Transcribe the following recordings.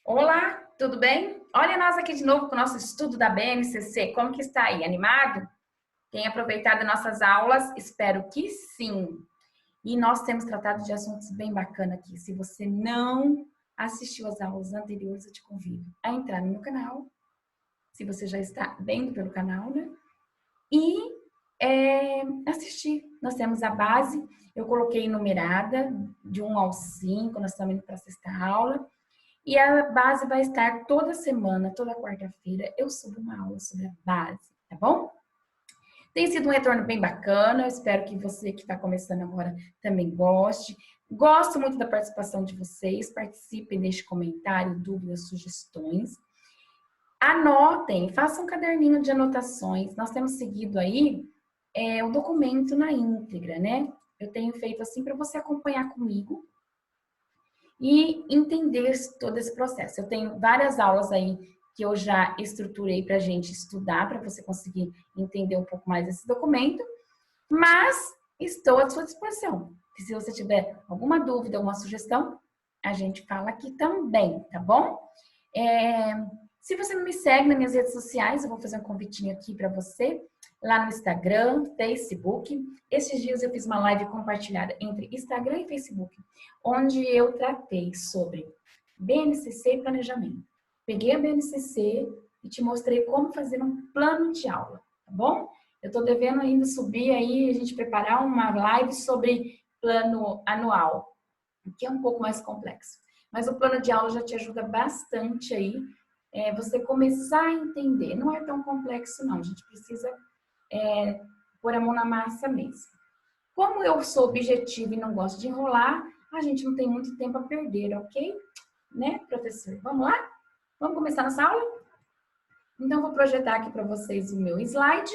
Olá, tudo bem? Olha nós aqui de novo com o nosso estudo da BNCC. Como que está aí? Animado? Tem aproveitado nossas aulas? Espero que sim. E nós temos tratado de assuntos bem bacanas aqui. Se você não assistiu às aulas anteriores, eu te convido a entrar no meu canal, se você já está dentro pelo canal, né? E assistir. Nós temos a base, eu coloquei numerada, de 1 ao 5, nós estamos indo para a sexta aula. E a base vai estar toda semana, toda quarta-feira, eu subo uma aula sobre a base, tá bom? Tem sido um retorno bem bacana, eu espero que você que está começando agora também goste. Gosto muito da participação de vocês, participem, deixem comentário, dúvidas, sugestões. Anotem, façam um caderninho de anotações. Nós temos seguido aí o documento na íntegra, né? Eu tenho feito assim para você acompanhar comigo e entender todo esse processo. Eu tenho várias aulas aí que eu já estruturei para a gente estudar, para você conseguir entender um pouco mais esse documento, mas estou à sua disposição. E se você tiver alguma dúvida, alguma sugestão, a gente fala aqui também, tá bom? Se você não me segue nas minhas redes sociais, eu vou fazer um convitinho aqui para você, lá no Instagram, Facebook. Esses dias eu fiz uma live compartilhada entre Instagram e Facebook, onde eu tratei sobre BNCC e planejamento. Peguei a BNCC e te mostrei como fazer um plano de aula, tá bom? Eu tô devendo ainda subir aí, a gente preparar uma live sobre plano anual, que é um pouco mais complexo. Mas o plano de aula já te ajuda bastante aí, você começar a entender. Não é tão complexo não, a gente precisa pôr a mão na massa mesmo. Como eu sou objetiva e não gosto de enrolar, a gente não tem muito tempo a perder, ok? Né, professor? Vamos lá? Vamos começar nossa aula? Então, vou projetar aqui para vocês o meu slide.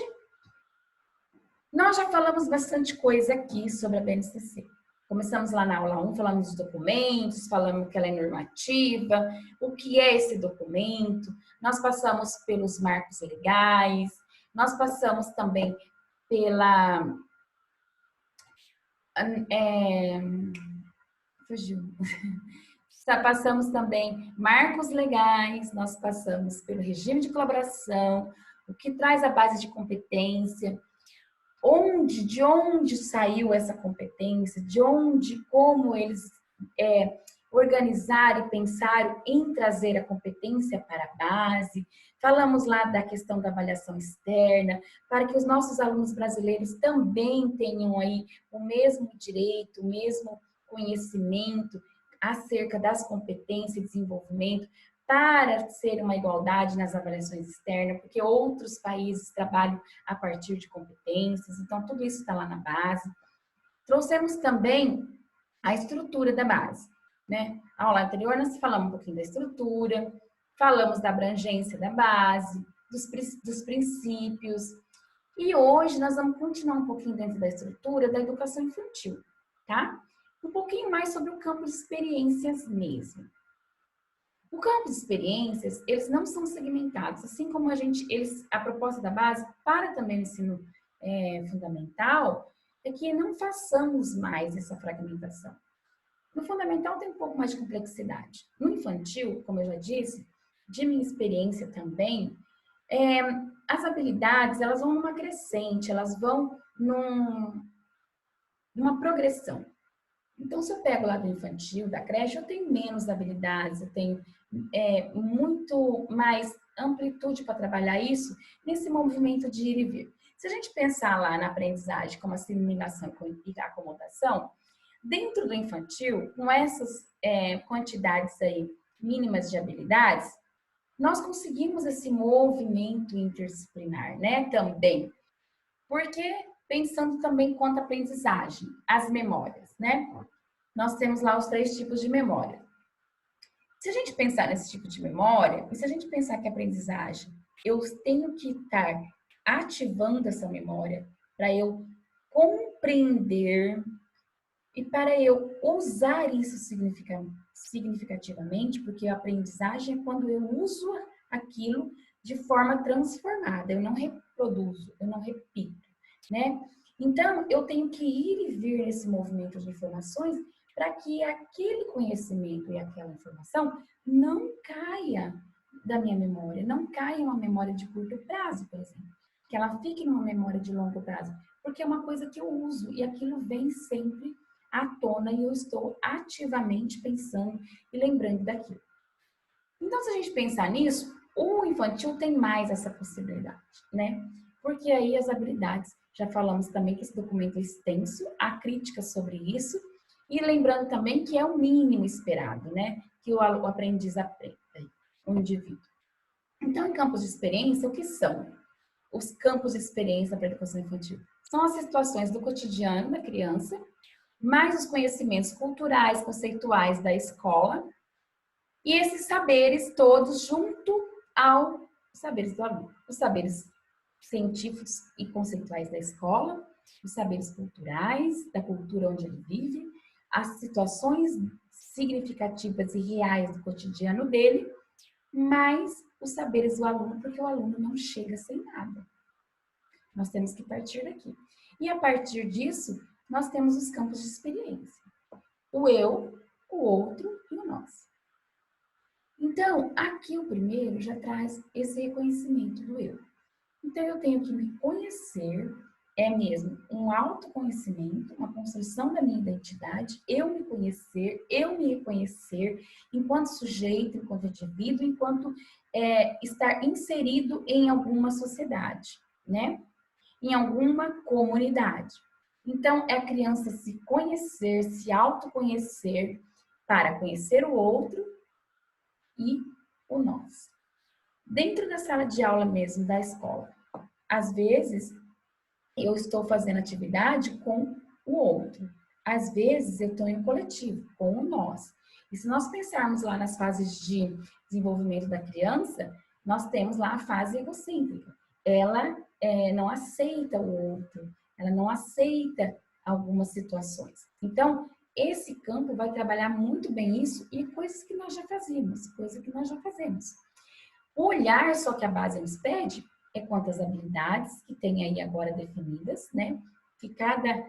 Nós já falamos bastante coisa aqui sobre a BNCC. Começamos lá na aula 1, falando dos documentos, falamos que ela é normativa, o que é esse documento. Nós passamos pelos marcos legais, nós passamos também pela... fugiu. Passamos também marcos legais, nós passamos pelo regime de colaboração, o que traz a base de competência, de onde saiu essa competência, como eles organizaram e pensaram em trazer a competência para a base. Falamos lá da questão da avaliação externa, para que os nossos alunos brasileiros também tenham aí o mesmo direito, o mesmo conhecimento acerca das competências e desenvolvimento, para ser uma igualdade nas avaliações externas, porque outros países trabalham a partir de competências, então tudo isso está lá na base. Trouxemos também a estrutura da base, né? A aula anterior nós falamos um pouquinho da estrutura, falamos da abrangência da base, dos princípios, e hoje nós vamos continuar um pouquinho dentro da estrutura da educação infantil, tá? Um pouquinho mais sobre o campo de experiências mesmo. O campo de experiências, eles não são segmentados, assim como a proposta da base para também o ensino fundamental é que não façamos mais essa fragmentação. No fundamental tem um pouco mais de complexidade. No infantil, como eu já disse, de minha experiência também, as habilidades elas vão numa crescente, elas vão numa progressão. Então, se eu pego lá do infantil, da creche, eu tenho menos habilidades, eu tenho muito mais amplitude para trabalhar isso nesse movimento de ir e vir. Se a gente pensar lá na aprendizagem como assimilação e acomodação, dentro do infantil, com essas quantidades aí mínimas de habilidades, nós conseguimos esse movimento interdisciplinar, né, também. Porque pensando também quanto à aprendizagem, as memórias, né? Nós temos lá os 3 tipos de memória. Se a gente pensar nesse tipo de memória, e se a gente pensar que a aprendizagem, eu tenho que estar ativando essa memória para eu compreender e para eu usar isso significativamente, porque a aprendizagem é quando eu uso aquilo de forma transformada, eu não reproduzo, eu não repito, né? Então, eu tenho que ir e vir nesse movimento de informações para que aquele conhecimento e aquela informação não caia da minha memória, não caia em uma memória de curto prazo, por exemplo, que ela fique numa memória de longo prazo, porque é uma coisa que eu uso e aquilo vem sempre à tona e eu estou ativamente pensando e lembrando daquilo. Então, se a gente pensar nisso, o infantil tem mais essa possibilidade, né? Porque aí as habilidades, já falamos também que esse documento é extenso, há críticas sobre isso, e lembrando também que é o mínimo esperado, né? Que o aprendiz aprenda, o indivíduo. Então, em campos de experiência, o que são os campos de experiência para a educação infantil? São as situações do cotidiano da criança, mais os conhecimentos culturais, conceituais da escola, e esses saberes todos junto aos saberes do aluno. Os saberes científicos e conceituais da escola, os saberes culturais, da cultura onde ele vive, as situações significativas e reais do cotidiano dele, mais os saberes do aluno, porque o aluno não chega sem nada. Nós temos que partir daqui. E a partir disso, nós temos os campos de experiência. O eu, o outro e o nós. Então, aqui o primeiro já traz esse reconhecimento do eu. Então, eu tenho que me conhecer, é mesmo um autoconhecimento, uma construção da minha identidade, eu me conhecer, eu me reconhecer enquanto sujeito, enquanto indivíduo, enquanto estar inserido em alguma sociedade, né? Em alguma comunidade. Então, é a criança se conhecer, se autoconhecer, para conhecer o outro e o nós. Dentro da sala de aula mesmo, da escola, às vezes eu estou fazendo atividade com o outro, às vezes eu estou em coletivo, com o nós. E se nós pensarmos lá nas fases de desenvolvimento da criança, nós temos lá a fase egocêntrica. Ela não aceita o outro, ela não aceita algumas situações. Então, esse campo vai trabalhar muito bem isso e coisas que nós já fazíamos, coisas que nós já fazemos. O olhar só que a base nos pede é quantas habilidades que tem aí agora definidas, né? Que cada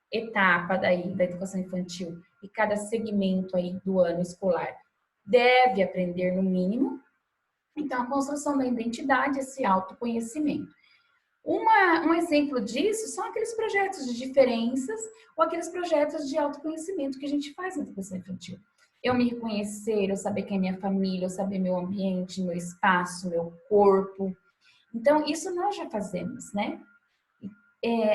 etapa daí da educação infantil e cada segmento aí do ano escolar deve aprender no mínimo. Então, a construção da identidade, esse autoconhecimento. Um exemplo disso são aqueles projetos de diferenças ou aqueles projetos de autoconhecimento que a gente faz na educação infantil. Eu me reconhecer, eu saber quem é minha família, eu saber meu ambiente, meu espaço, meu corpo. Então, isso nós já fazemos, né?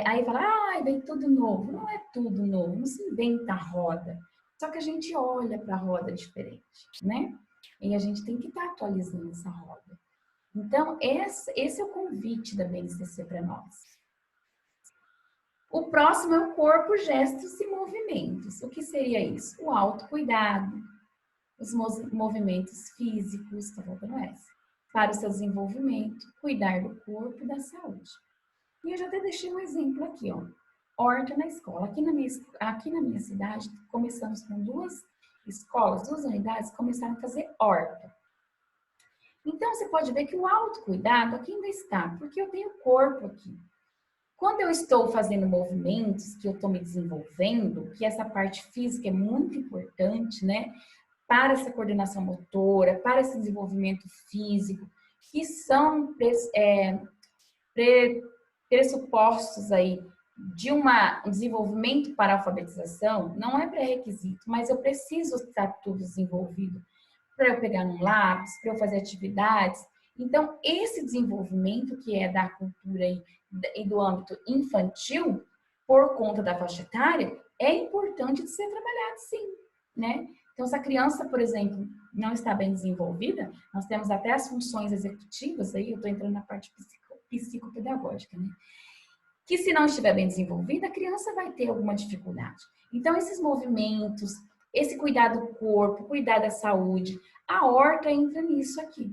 Aí fala, vem tudo novo. Não é tudo novo, não se inventa a roda. Só que a gente olha para a roda diferente, né? E a gente tem que estar atualizando essa roda. Então, esse é o convite da BNCC para nós. O próximo é o corpo, gestos e movimentos. O que seria isso? O autocuidado, os movimentos físicos, tá faltando essa, para o seu desenvolvimento, cuidar do corpo e da saúde. E eu já até deixei um exemplo aqui, ó. Horta na escola. Aqui na minha cidade, começamos com duas escolas, duas unidades, começaram a fazer horta. Então, você pode ver que o autocuidado aqui ainda está, porque eu tenho corpo aqui. Quando eu estou fazendo movimentos, que eu estou me desenvolvendo, que essa parte física é muito importante, né? Para essa coordenação motora, para esse desenvolvimento físico, que são pressupostos aí de um desenvolvimento para a alfabetização, não é pré-requisito, mas eu preciso estar tudo desenvolvido para eu pegar num lápis, para eu fazer atividades. Então, esse desenvolvimento que é da cultura e do âmbito infantil, por conta da faixa etária, é importante de ser trabalhado sim, né? Então, se a criança, por exemplo, não está bem desenvolvida, nós temos até as funções executivas, aí eu estou entrando na parte psicopedagógica, né? Que se não estiver bem desenvolvida, a criança vai ter alguma dificuldade. Então, esses movimentos, esse cuidar do corpo, cuidar da saúde, a horta entra nisso aqui.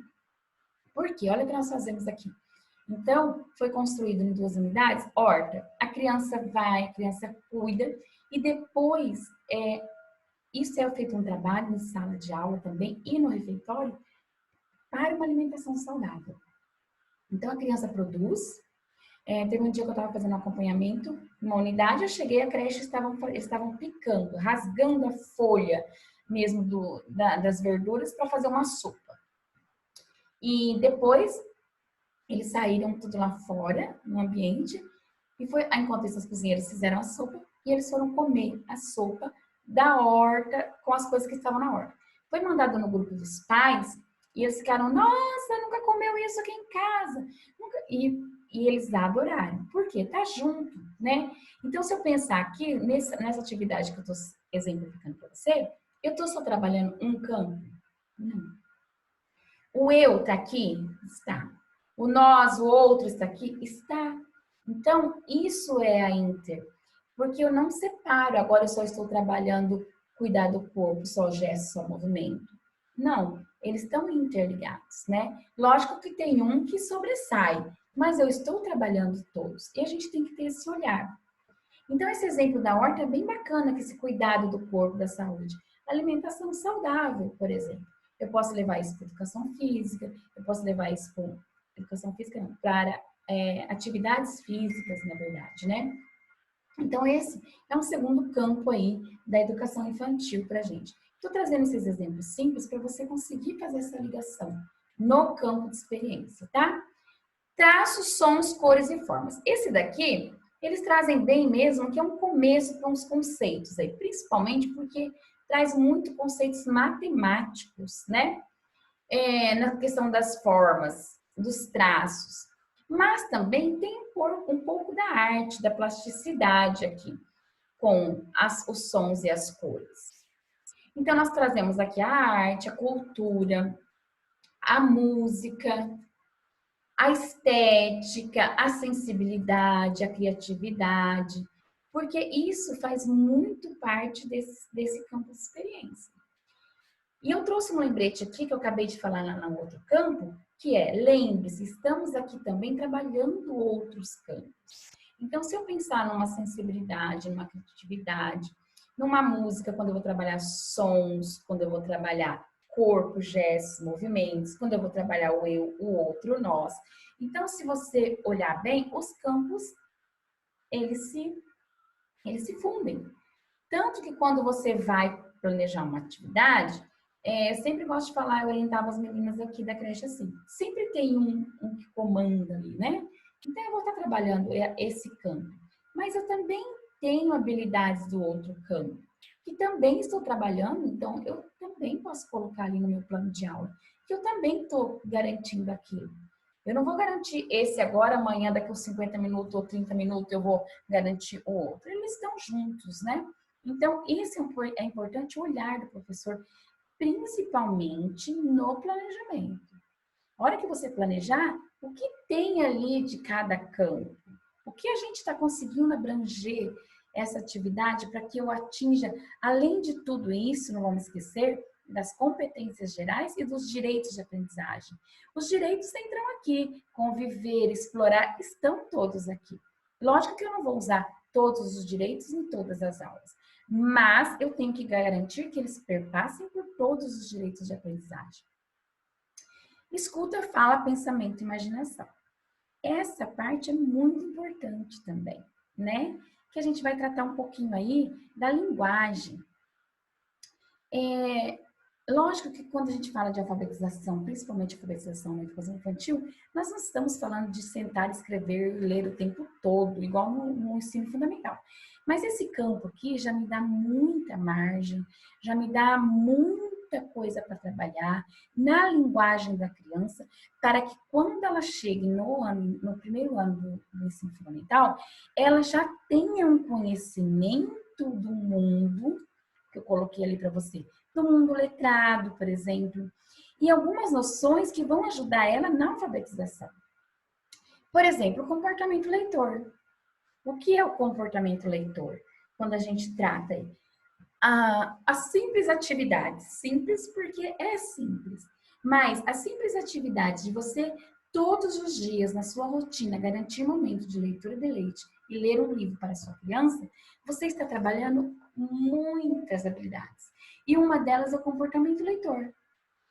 Por quê? Olha o que nós fazemos aqui. Então, foi construído em 2 unidades, horta. A criança vai, a criança cuida e depois, isso é feito um trabalho em sala de aula também e no refeitório para uma alimentação saudável. Então, a criança produz, Teve um dia que eu estava fazendo acompanhamento numa unidade, eu cheguei, a creche estavam picando, rasgando a folha mesmo das verduras para fazer uma sopa. E depois eles saíram tudo lá fora, no ambiente, e foi enquanto essas cozinheiras fizeram a sopa, e eles foram comer a sopa da horta com as coisas que estavam na horta. Foi mandado no grupo dos pais, e eles ficaram, nossa, nunca comeu isso aqui em casa. Nunca... E eles adoraram. Por quê? Tá junto, né? Então, se eu pensar aqui, nessa atividade que eu estou exemplificando para você, eu estou só trabalhando um campo? Não. O eu está aqui? Está. O nós, o outro está aqui? Está. Então, isso é a Inter. Porque eu não separo, agora eu só estou trabalhando cuidar do corpo, só gesto, só movimento. Não, eles estão interligados, né? Lógico que tem um que sobressai, mas eu estou trabalhando todos. E a gente tem que ter esse olhar. Então, esse exemplo da horta é bem bacana, que esse cuidado do corpo, da saúde. Alimentação saudável, por exemplo. Eu posso levar isso para educação física, eu posso levar isso para educação física, não, para atividades físicas, na verdade, né? Então, esse é um segundo campo aí da educação infantil para a gente. Estou trazendo esses exemplos simples para você conseguir fazer essa ligação no campo de experiência, tá? Traços, sons, cores e formas. Esse daqui, eles trazem bem mesmo que é um começo para uns conceitos aí, principalmente porque traz muito conceitos matemáticos, né? Na questão das formas, dos traços. Mas também tem um pouco da arte, da plasticidade aqui, com os sons e as cores. Então, nós trazemos aqui a arte, a cultura, a música, a estética, a sensibilidade, a criatividade, porque isso faz muito parte desse campo de experiência. E eu trouxe um lembrete aqui que eu acabei de falar lá no outro campo, que é, lembre-se, estamos aqui também trabalhando outros campos. Então, se eu pensar numa sensibilidade, numa criatividade, numa música, quando eu vou trabalhar sons, quando eu vou trabalhar corpo, gestos, movimentos, quando eu vou trabalhar o eu, o outro, o nós. Então, se você olhar bem, os campos, eles se fundem. Tanto que quando você vai planejar uma atividade, eu sempre gosto de falar, eu orientava as meninas aqui da creche assim, sempre tem um que comanda ali, né? Então, eu vou estar trabalhando esse campo. Mas eu também tenho habilidades do outro campo, que também estou trabalhando, então eu também posso colocar ali no meu plano de aula, que eu também estou garantindo aquilo. Eu não vou garantir esse agora, amanhã, daqui uns 50 minutos ou 30 minutos, eu vou garantir o outro. Eles estão juntos, né? Então, isso é importante o olhar do professor, principalmente no planejamento. A hora que você planejar, o que tem ali de cada campo? O que a gente está conseguindo abranger essa atividade para que eu atinja, além de tudo isso, não vamos esquecer, das competências gerais e dos direitos de aprendizagem. Os direitos entram aqui, conviver, explorar, estão todos aqui. Lógico que eu não vou usar todos os direitos em todas as aulas, mas eu tenho que garantir que eles perpassem por todos os direitos de aprendizagem. Escuta, fala, pensamento e imaginação. Essa parte é muito importante também, né? Que a gente vai tratar um pouquinho aí da linguagem. Lógico que quando a gente fala de alfabetização, principalmente alfabetização na educação infantil, nós não estamos falando de sentar, escrever e ler o tempo todo, igual no ensino fundamental. Mas esse campo aqui já me dá muita margem, já me dá muita coisa para trabalhar na linguagem da criança, para que quando ela chegue no primeiro ano do ensino fundamental, ela já tenha um conhecimento do mundo, que eu coloquei ali para você, do mundo letrado, por exemplo, e algumas noções que vão ajudar ela na alfabetização. Por exemplo, o comportamento leitor. O que é o comportamento leitor? Quando a gente trata aí? A simples atividade, simples porque é simples, mas a simples atividade de você todos os dias na sua rotina garantir momento de leitura de leite e ler um livro para a sua criança, você está trabalhando muitas habilidades. E uma delas é o comportamento leitor.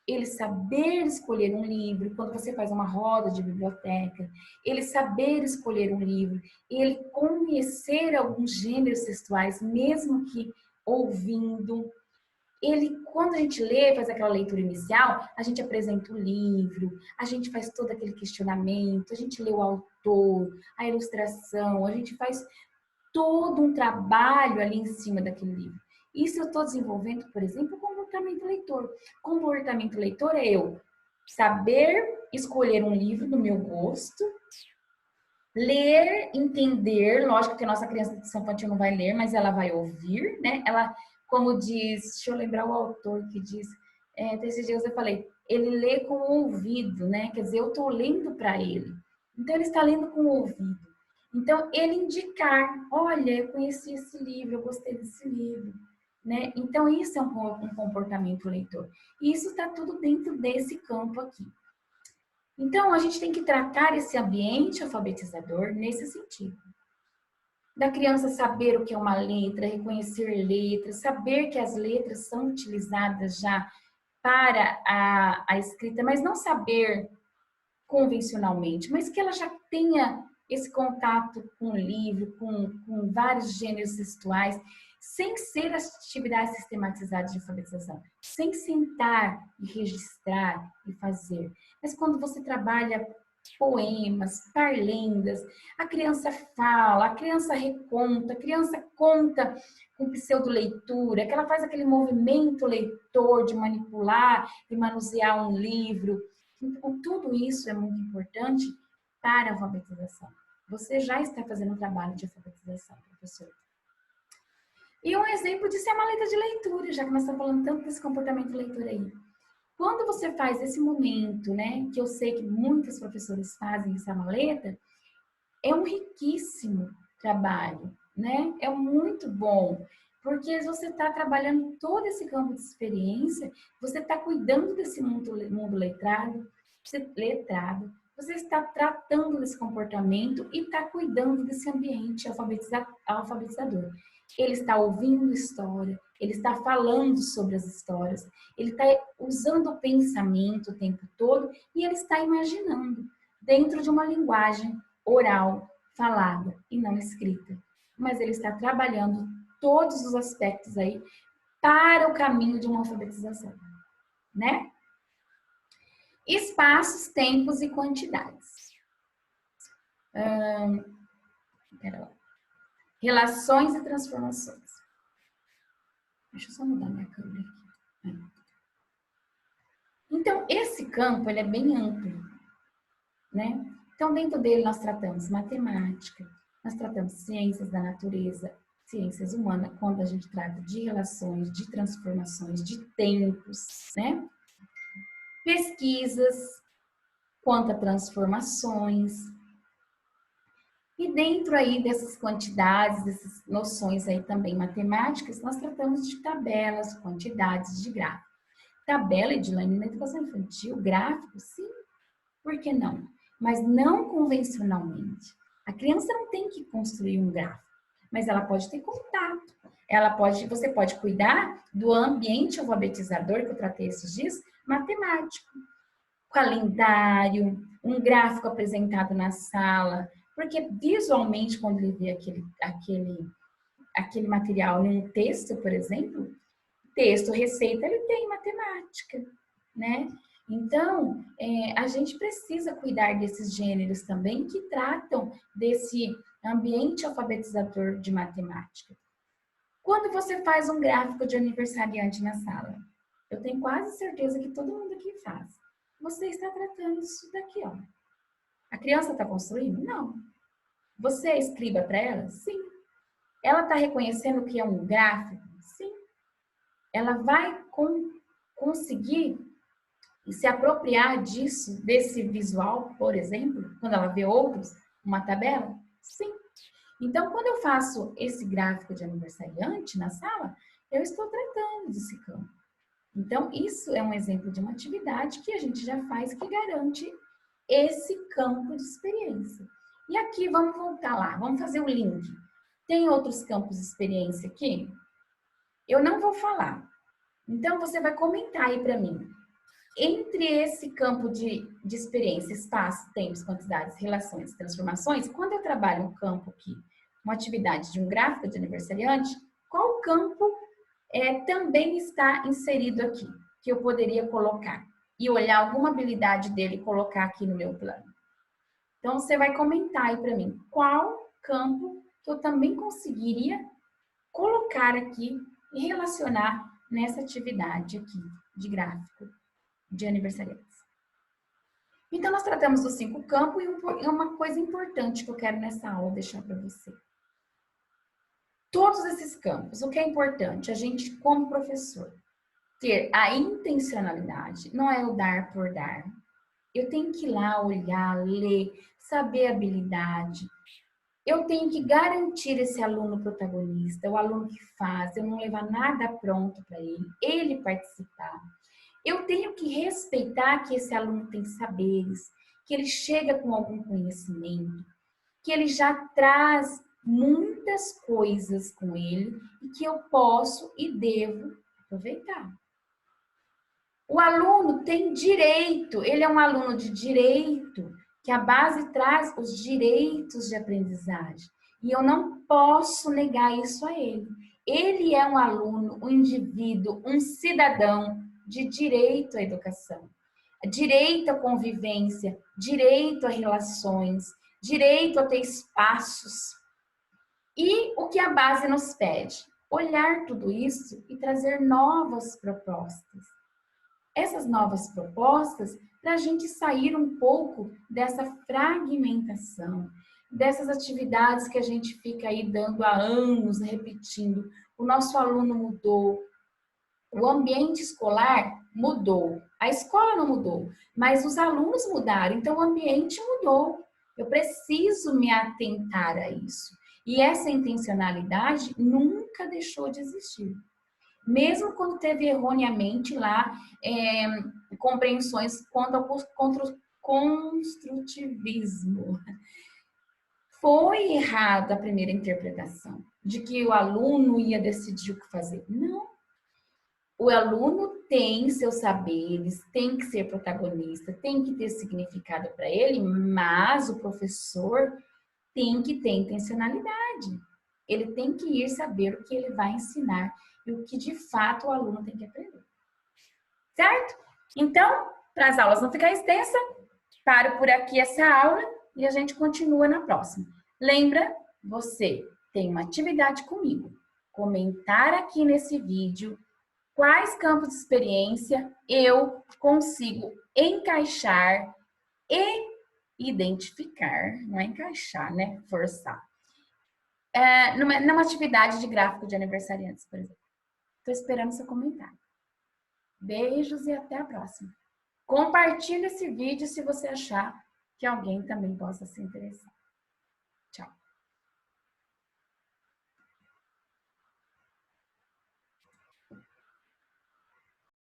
ele saber escolher um livro, quando você faz uma roda de biblioteca, ele saber escolher um livro, ele conhecer alguns gêneros textuais, mesmo que ouvindo. Ele, quando a gente lê, faz aquela leitura inicial, a gente apresenta o livro, a gente faz todo aquele questionamento, a gente lê o autor, a ilustração, a gente faz todo um trabalho ali em cima daquele livro. Isso eu estou desenvolvendo, por exemplo, o comportamento leitor. Comportamento leitor é eu saber escolher um livro do meu gosto, ler, entender, lógico que a nossa criança de educação infantil não vai ler, mas ela vai ouvir, né? Ela, como diz, deixa eu lembrar o autor que diz, desses dias eu falei, ele lê com o ouvido, né? Quer dizer, eu estou lendo para ele. Então, ele está lendo com o ouvido. Então, ele indicar, olha, eu conheci esse livro, eu gostei desse livro, né? Então, isso é um comportamento leitor. E isso está tudo dentro desse campo aqui. Então, a gente tem que tratar esse ambiente alfabetizador nesse sentido. Da criança saber o que é uma letra, reconhecer letras, saber que as letras são utilizadas já para a escrita, mas não saber convencionalmente, mas que ela já tenha esse contato com o livro, com vários gêneros textuais, sem ser as atividades sistematizadas de alfabetização, sem sentar e registrar e fazer. Mas quando você trabalha poemas, parlendas, a criança fala, a criança reconta, a criança conta com pseudo-leitura, que ela faz aquele movimento leitor de manipular e manusear um livro. Então, tudo isso é muito importante para a alfabetização. Você já está fazendo um trabalho de alfabetização, professor. E um exemplo disso é a maleta de leitura, já que nós estamos falando tanto desse comportamento de leitura aí. Quando você faz esse momento, né, que eu sei que muitos professores fazem essa maleta, é um riquíssimo trabalho, né? É muito bom, porque você está trabalhando todo esse campo de experiência, você está cuidando desse mundo letrado, você está tratando desse comportamento e está cuidando desse ambiente alfabetizador. Ele está ouvindo história, ele está falando sobre as histórias, ele está usando o pensamento o tempo todo e ele está imaginando dentro de uma linguagem oral, falada e não escrita. Mas ele está trabalhando todos os aspectos aí para o caminho de uma alfabetização, né? Espaços, tempos e quantidades. Relações e transformações. Deixa eu só mudar minha câmera aqui. Então, esse campo, ele é bem amplo, né? Então, dentro dele nós tratamos matemática, nós tratamos ciências da natureza, ciências humanas, quando a gente trata de relações, de transformações, de tempos, né? Pesquisas, quanto a transformações. E dentro aí dessas quantidades, dessas noções aí também matemáticas, nós tratamos de tabelas, quantidades de gráficos. Tabela, Edilane, na educação infantil, gráfico, sim, por que não? Mas não convencionalmente. A criança não tem que construir um gráfico, mas ela pode ter contato. Você pode cuidar do ambiente alfabetizador, que eu tratei esses dias, matemático. Calendário, um gráfico apresentado na sala, porque visualmente, quando ele vê aquele material em um texto, por exemplo, texto, receita, ele tem matemática, né? Então, a gente precisa cuidar desses gêneros também que tratam desse ambiente alfabetizador de matemática. Quando você faz um gráfico de aniversariante na sala, eu tenho quase certeza que todo mundo aqui faz. Você está tratando isso daqui, ó. A criança está construindo? Não. Você escreva para ela? Sim. Ela está reconhecendo o que é um gráfico? Sim. Ela vai conseguir se apropriar disso, desse visual, por exemplo, quando ela vê outros, uma tabela? Sim. Então, quando eu faço esse gráfico de aniversariante na sala, eu estou tratando desse campo. Então, isso é um exemplo de uma atividade que a gente já faz que garante esse campo de experiência. E aqui, vamos voltar lá, vamos fazer o link. Tem outros campos de experiência aqui? Eu não vou falar. Então, você vai comentar aí para mim. Entre esse campo de experiência, espaço, tempos, quantidades, relações, transformações, quando eu trabalho um campo aqui, uma atividade de um gráfico de aniversariante, qual campo também está inserido aqui, que eu poderia colocar? E olhar alguma habilidade dele e colocar aqui no meu plano. Então, você vai comentar aí para mim, qual campo que eu também conseguiria colocar aqui e relacionar nessa atividade aqui de gráfico de aniversariantes. Então, nós tratamos dos 5 campos e uma coisa importante que eu quero nessa aula deixar para você. Todos esses campos, o que é importante? A gente, como professor, ter a intencionalidade, não é o dar por dar. Eu tenho que ir lá olhar, ler, saber a habilidade. Eu tenho que garantir esse aluno protagonista, o aluno que faz, eu não levar nada pronto para ele participar. Eu tenho que respeitar que esse aluno tem saberes, que ele chega com algum conhecimento, que ele já traz muitas coisas com ele e que eu posso e devo aproveitar. O aluno tem direito, ele é um aluno de direito, que a base traz os direitos de aprendizagem. E eu não posso negar isso a ele. Ele é um aluno, um indivíduo, um cidadão de direito à educação, direito à convivência, direito a relações, direito a ter espaços. E o que a base nos pede? Olhar tudo isso e trazer novas propostas. Essas novas propostas para a gente sair um pouco dessa fragmentação, dessas atividades que a gente fica aí dando há anos, repetindo. O nosso aluno mudou, o ambiente escolar mudou, a escola não mudou, mas os alunos mudaram, então o ambiente mudou. Eu preciso me atentar a isso. E essa intencionalidade nunca deixou de existir. Mesmo quando teve erroneamente lá compreensões contra o construtivismo. Foi errada a primeira interpretação, de que o aluno ia decidir o que fazer. Não. O aluno tem seus saberes, tem que ser protagonista, tem que ter significado para ele, mas o professor tem que ter intencionalidade. Ele tem que ir saber o que ele vai ensinar e o que de fato o aluno tem que aprender. Certo? Então, para as aulas não ficar extensa, paro por aqui essa aula e a gente continua na próxima. Lembra, você tem uma atividade comigo. Comentar aqui nesse vídeo quais campos de experiência eu consigo encaixar e identificar, não é encaixar, né? Forçar. Numa atividade de gráfico de aniversariantes, por exemplo. Estou esperando seu comentário. Beijos e até a próxima. Compartilhe esse vídeo se você achar que alguém também possa se interessar.